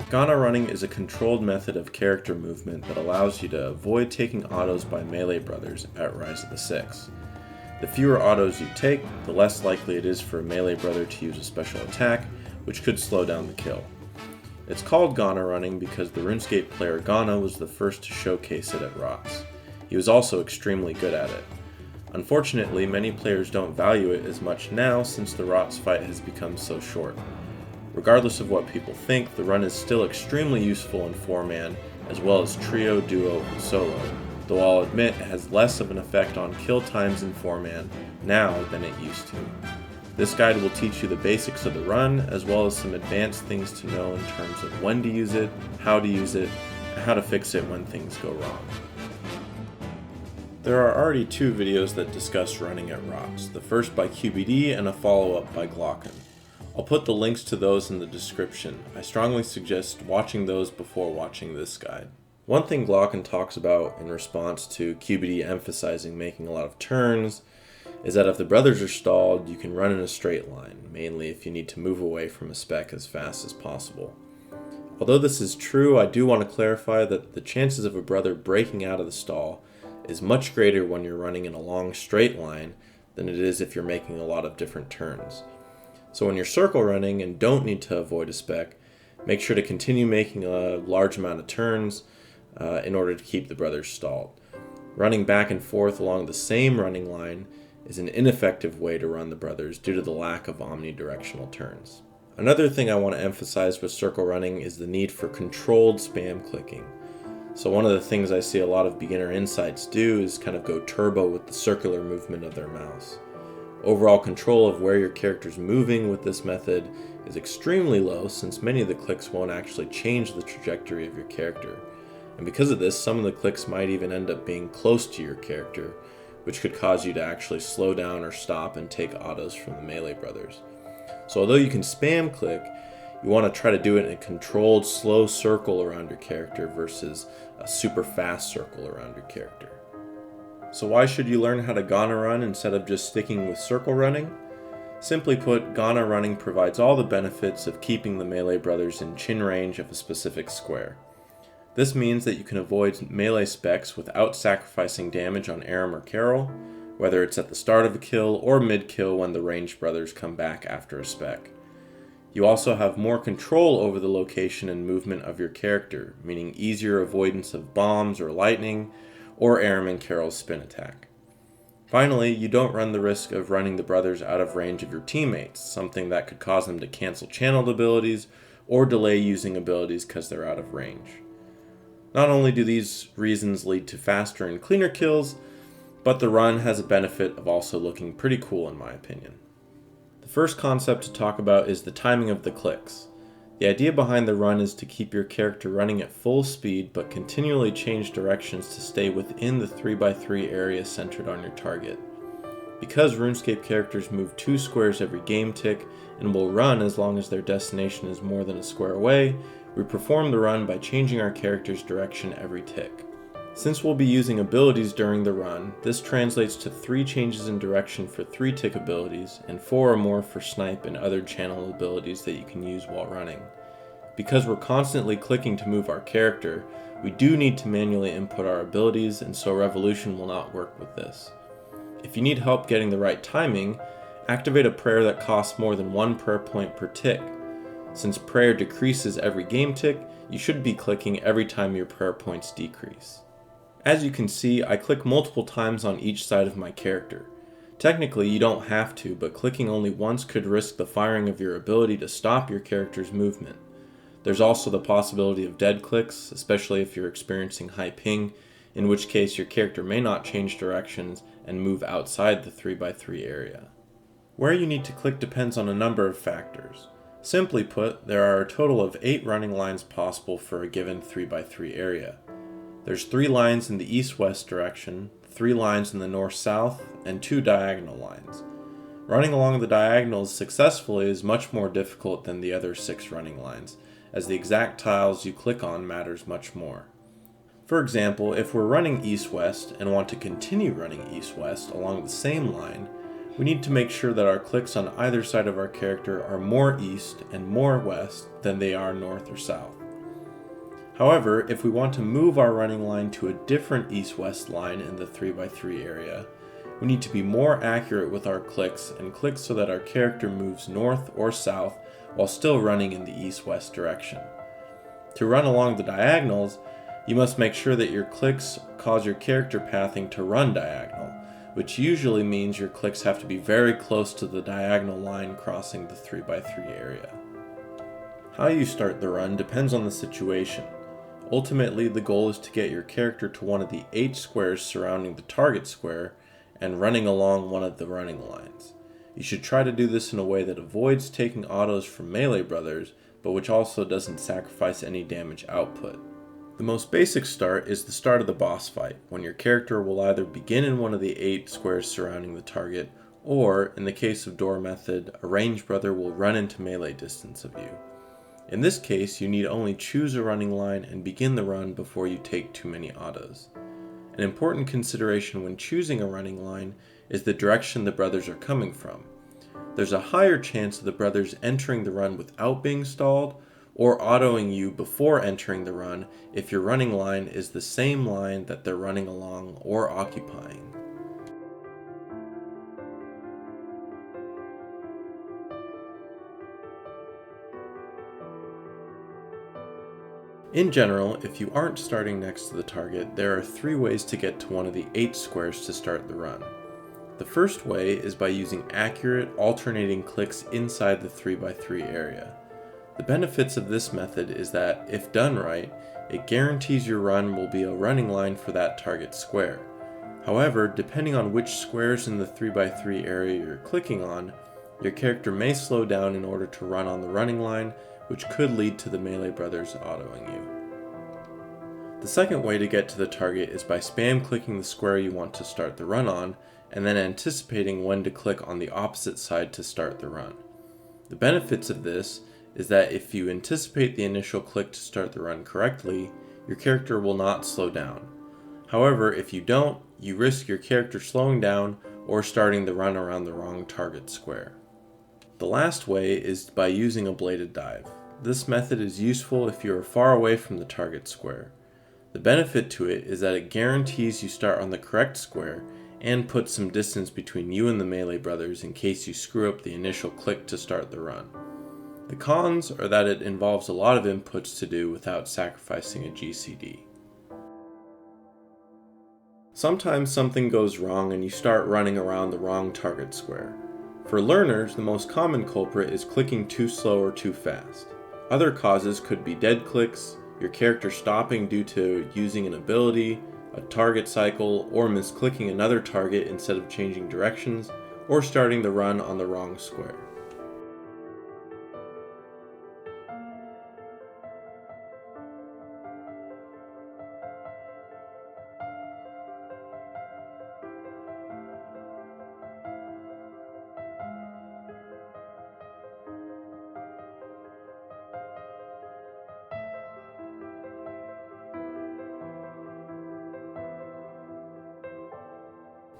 Gana running is a controlled method of character movement that allows you to avoid taking autos by melee brothers at Rise of the Six. The fewer autos you take, the less likely it is for a melee brother to use a special attack, which could slow down the kill. It's called Gana running because the RuneScape player Gana was the first to showcase it at ROTS. He was also extremely good at it. Unfortunately, many players don't value it as much now since the ROTS fight has become so short. Regardless of what people think, the run is still extremely useful in 4-man, as well as trio, duo, and solo, though I'll admit it has less of an effect on kill times in 4-man now than it used to. This guide will teach you the basics of the run, as well as some advanced things to know in terms of when to use it, how to use it, and how to fix it when things go wrong. There are already 2 videos that discuss running at ROTS, the first by QBD and a follow-up by Glocken. I'll put the links to those in the description. I strongly suggest watching those before watching this guide. One thing Glocken talks about in response to QBD emphasizing making a lot of turns is that if the brothers are stalled, you can run in a straight line, mainly if you need to move away from a spec as fast as possible. Although this is true, I do want to clarify that the chances of a brother breaking out of the stall is much greater when you're running in a long straight line than it is if you're making a lot of different turns. So when you're circle running and don't need to avoid a spec, make sure to continue making a large amount of turns in order to keep the brothers stalled. Running back and forth along the same running line is an ineffective way to run the brothers due to the lack of omnidirectional turns. Another thing I want to emphasize with circle running is the need for controlled spam clicking. So one of the things I see a lot of beginner insights do is kind of go turbo with the circular movement of their mouse. Overall control of where your character's moving with this method is extremely low since many of the clicks won't actually change the trajectory of your character. And because of this, some of the clicks might even end up being close to your character, which could cause you to actually slow down or stop and take autos from the melee brothers. So although you can spam click, you want to try to do it in a controlled, slow circle around your character versus a super fast circle around your character. So why should you learn how to Gana run instead of just sticking with circle running? Simply put, Gana running provides all the benefits of keeping the melee brothers in chin range of a specific square. This means that you can avoid melee specs without sacrificing damage on Aram or Carol, whether it's at the start of a kill or mid-kill when the ranged brothers come back after a spec. You also have more control over the location and movement of your character, meaning easier avoidance of bombs or lightning, or Aram and Carol's spin attack. Finally, you don't run the risk of running the brothers out of range of your teammates, something that could cause them to cancel channeled abilities or delay using abilities because they're out of range. Not only do these reasons lead to faster and cleaner kills, but the run has a benefit of also looking pretty cool in my opinion. The first concept to talk about is the timing of the clicks. The idea behind the run is to keep your character running at full speed but continually change directions to stay within the 3x3 area centered on your target. Because RuneScape characters move 2 squares every game tick and will run as long as their destination is more than a square away, we perform the run by changing our character's direction every tick. Since we'll be using abilities during the run, this translates to 3 changes in direction for 3 tick abilities, and 4 or more for snipe and other channel abilities that you can use while running. Because we're constantly clicking to move our character, we do need to manually input our abilities, and so Revolution will not work with this. If you need help getting the right timing, activate a prayer that costs more than 1 prayer point per tick. Since prayer decreases every game tick, you should be clicking every time your prayer points decrease. As you can see, I click multiple times on each side of my character. Technically, you don't have to, but clicking only once could risk the firing of your ability to stop your character's movement. There's also the possibility of dead clicks, especially if you're experiencing high ping, in which case your character may not change directions and move outside the 3x3 area. Where you need to click depends on a number of factors. Simply put, there are a total of 8 running lines possible for a given 3x3 area. There's 3 lines in the east-west direction, 3 lines in the north-south, and 2 diagonal lines. Running along the diagonals successfully is much more difficult than the other 6 running lines, as the exact tiles you click on matters much more. For example, if we're running east-west and want to continue running east-west along the same line, we need to make sure that our clicks on either side of our character are more east and more west than they are north or south. However, if we want to move our running line to a different east-west line in the 3x3 area, we need to be more accurate with our clicks and click so that our character moves north or south while still running in the east-west direction. To run along the diagonals, you must make sure that your clicks cause your character pathing to run diagonal, which usually means your clicks have to be very close to the diagonal line crossing the 3x3 area. How you start the run depends on the situation. Ultimately, the goal is to get your character to one of the 8 squares surrounding the target square and running along one of the running lines. You should try to do this in a way that avoids taking autos from melee brothers, but which also doesn't sacrifice any damage output. The most basic start is the start of the boss fight, when your character will either begin in one of the 8 squares surrounding the target, or, in the case of door method, a ranged brother will run into melee distance of you. In this case, you need only choose a running line and begin the run before you take too many autos. An important consideration when choosing a running line is the direction the brothers are coming from. There's a higher chance of the brothers entering the run without being stalled, or autoing you before entering the run if your running line is the same line that they're running along or occupying. In general, if you aren't starting next to the target, there are 3 ways to get to one of the 8 squares to start the run. The first way is by using accurate, alternating clicks inside the 3x3 area. The benefits of this method is that, if done right, it guarantees your run will be a running line for that target square. However, depending on which squares in the 3x3 area you're clicking on, your character may slow down in order to run on the running line, which could lead to the melee brothers autoing you. The second way to get to the target is by spam clicking the square you want to start the run on, and then anticipating when to click on the opposite side to start the run. The benefits of this is that if you anticipate the initial click to start the run correctly, your character will not slow down. However, if you don't, you risk your character slowing down or starting the run around the wrong target square. The last way is by using a bladed dive. This method is useful if you are far away from the target square. The benefit to it is that it guarantees you start on the correct square and puts some distance between you and the melee brothers in case you screw up the initial click to start the run. The cons are that it involves a lot of inputs to do without sacrificing a GCD. Sometimes something goes wrong and you start running around the wrong target square. For learners, the most common culprit is clicking too slow or too fast. Other causes could be dead clicks, your character stopping due to using an ability, a target cycle, or misclicking another target instead of changing directions, or starting the run on the wrong square.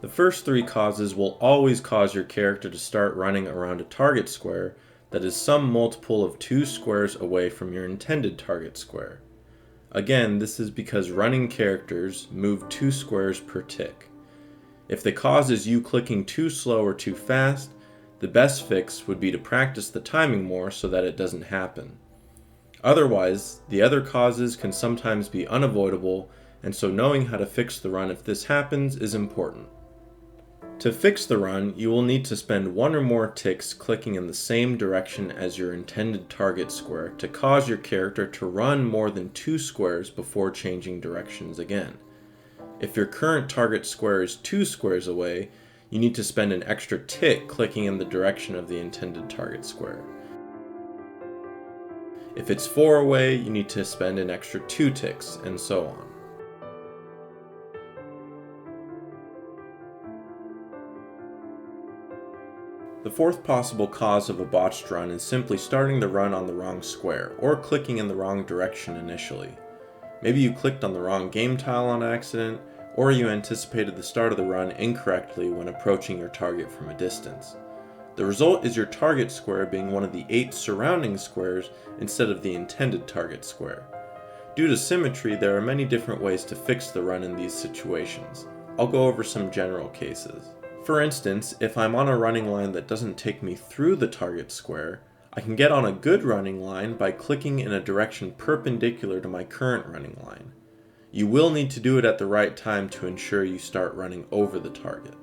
The first 3 causes will always cause your character to start running around a target square that is some multiple of 2 squares away from your intended target square. Again, this is because running characters move 2 squares per tick. If the cause is you clicking too slow or too fast, the best fix would be to practice the timing more so that it doesn't happen. Otherwise, the other causes can sometimes be unavoidable, and so knowing how to fix the run if this happens is important. To fix the run, you will need to spend 1 or more ticks clicking in the same direction as your intended target square to cause your character to run more than 2 squares before changing directions again. If your current target square is 2 squares away, you need to spend an extra tick clicking in the direction of the intended target square. If it's 4 away, you need to spend an extra 2 ticks, and so on. The fourth possible cause of a botched run is simply starting the run on the wrong square, or clicking in the wrong direction initially. Maybe you clicked on the wrong game tile on accident, or you anticipated the start of the run incorrectly when approaching your target from a distance. The result is your target square being one of the 8 surrounding squares instead of the intended target square. Due to symmetry, there are many different ways to fix the run in these situations. I'll go over some general cases. For instance, if I'm on a running line that doesn't take me through the target square, I can get on a good running line by clicking in a direction perpendicular to my current running line. You will need to do it at the right time to ensure you start running over the target.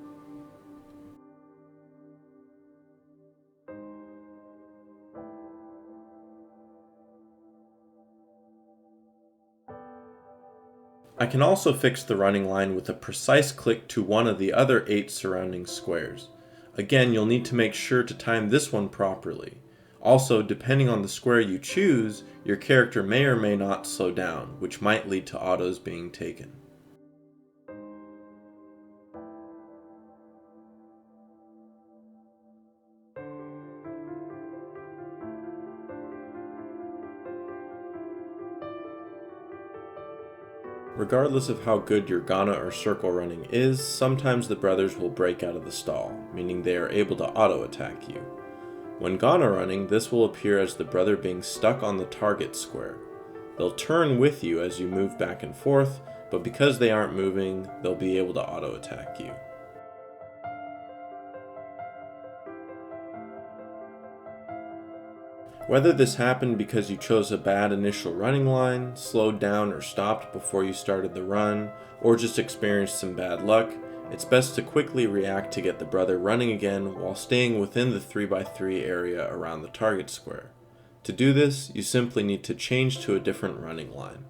I can also fix the running line with a precise click to one of the other 8 surrounding squares. Again, you'll need to make sure to time this one properly. Also, depending on the square you choose, your character may or may not slow down, which might lead to autos being taken. Regardless of how good your Gana or circle running is, sometimes the brothers will break out of the stall, meaning they are able to auto-attack you. When Gana running, this will appear as the brother being stuck on the target square. They'll turn with you as you move back and forth, but because they aren't moving, they'll be able to auto-attack you. Whether this happened because you chose a bad initial running line, slowed down or stopped before you started the run, or just experienced some bad luck, it's best to quickly react to get the brother running again while staying within the 3x3 area around the target square. To do this, you simply need to change to a different running line.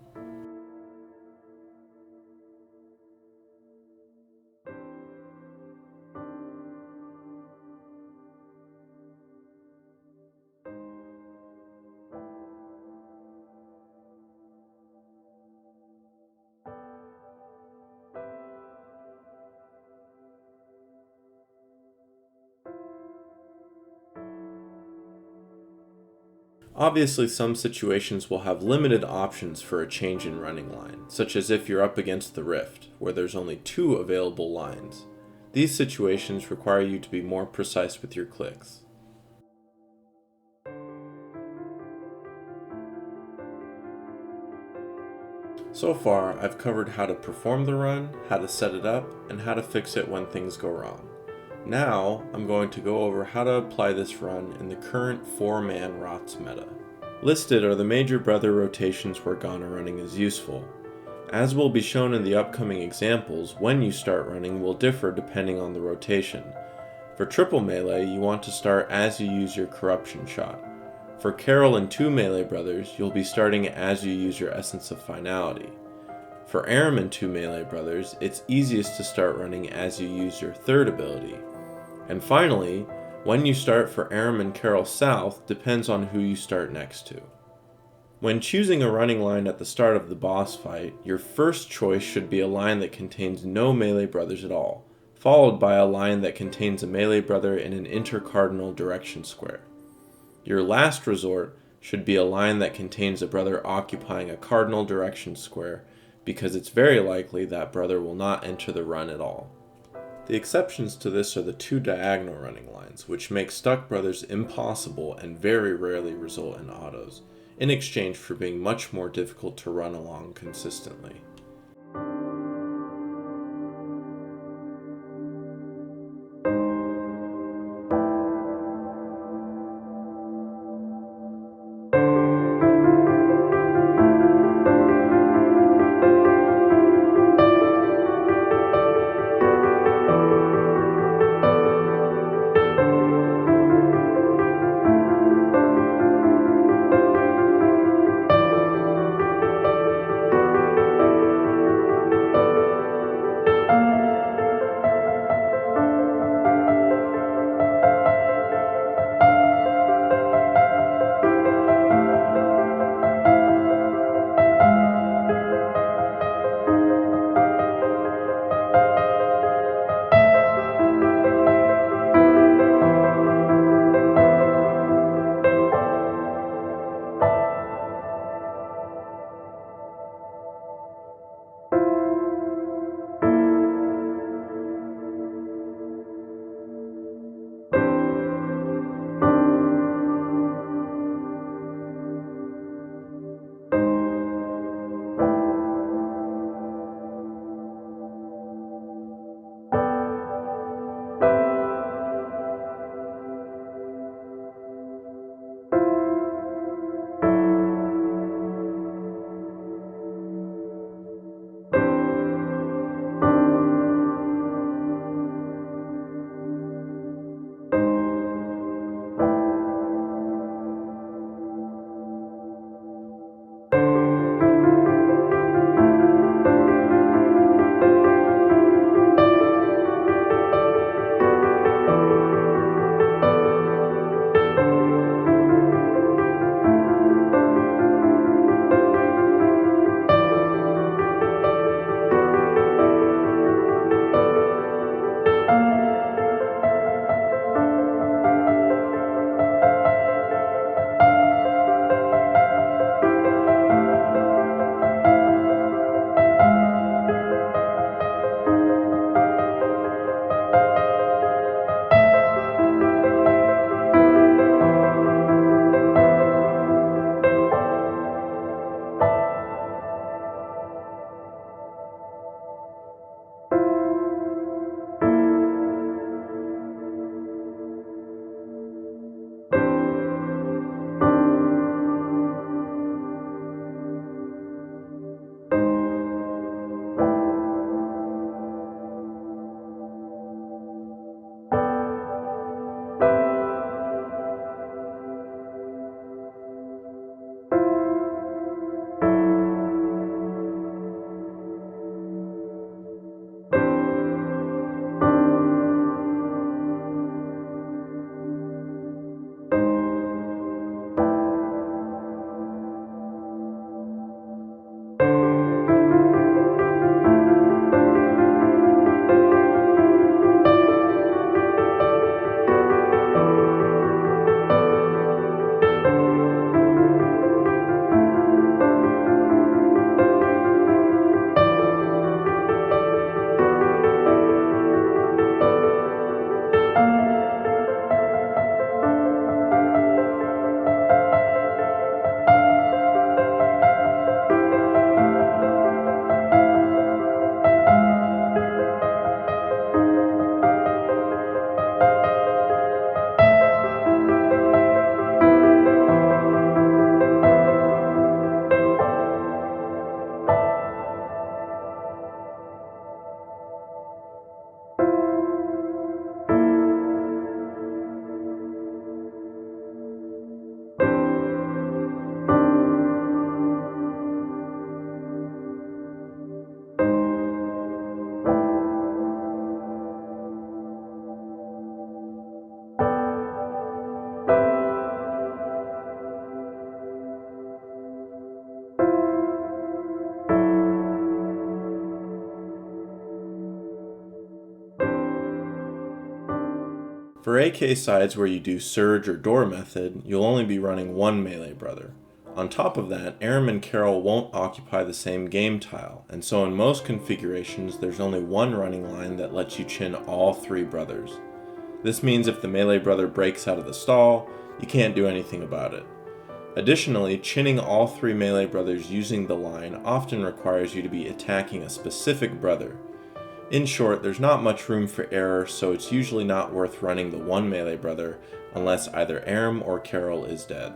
Obviously, some situations will have limited options for a change in running line, such as if you're up against the rift, where there's only 2 available lines. These situations require you to be more precise with your clicks. So far, I've covered how to perform the run, how to set it up, and how to fix it when things go wrong. Now, I'm going to go over how to apply this run in the current 4-man ROTS meta. Listed are the major brother rotations where Gana running is useful. As will be shown in the upcoming examples, when you start running will differ depending on the rotation. For triple melee, you want to start as you use your corruption shot. For Carol and 2 melee brothers, you'll be starting as you use your essence of finality. For Aram and 2 melee brothers, it's easiest to start running as you use your third ability. And finally, when you start for Aram and Carol South depends on who you start next to. When choosing a running line at the start of the boss fight, your first choice should be a line that contains no melee brothers at all, followed by a line that contains a melee brother in an intercardinal direction square. Your last resort should be a line that contains a brother occupying a cardinal direction square, because it's very likely that brother will not enter the run at all. The exceptions to this are the 2 diagonal running lines, which make stuck brothers impossible and very rarely result in autos, in exchange for being much more difficult to run along consistently. For AK sides where you do surge or door method, you'll only be running one melee brother. On top of that, Aram and Carol won't occupy the same game tile, and so in most configurations there's only one running line that lets you chin all three brothers. This means if the melee brother breaks out of the stall, you can't do anything about it. Additionally, chinning all three melee brothers using the line often requires you to be attacking a specific brother. In short, there's not much room for error, so it's usually not worth running the one melee brother unless either Aram or Carol is dead.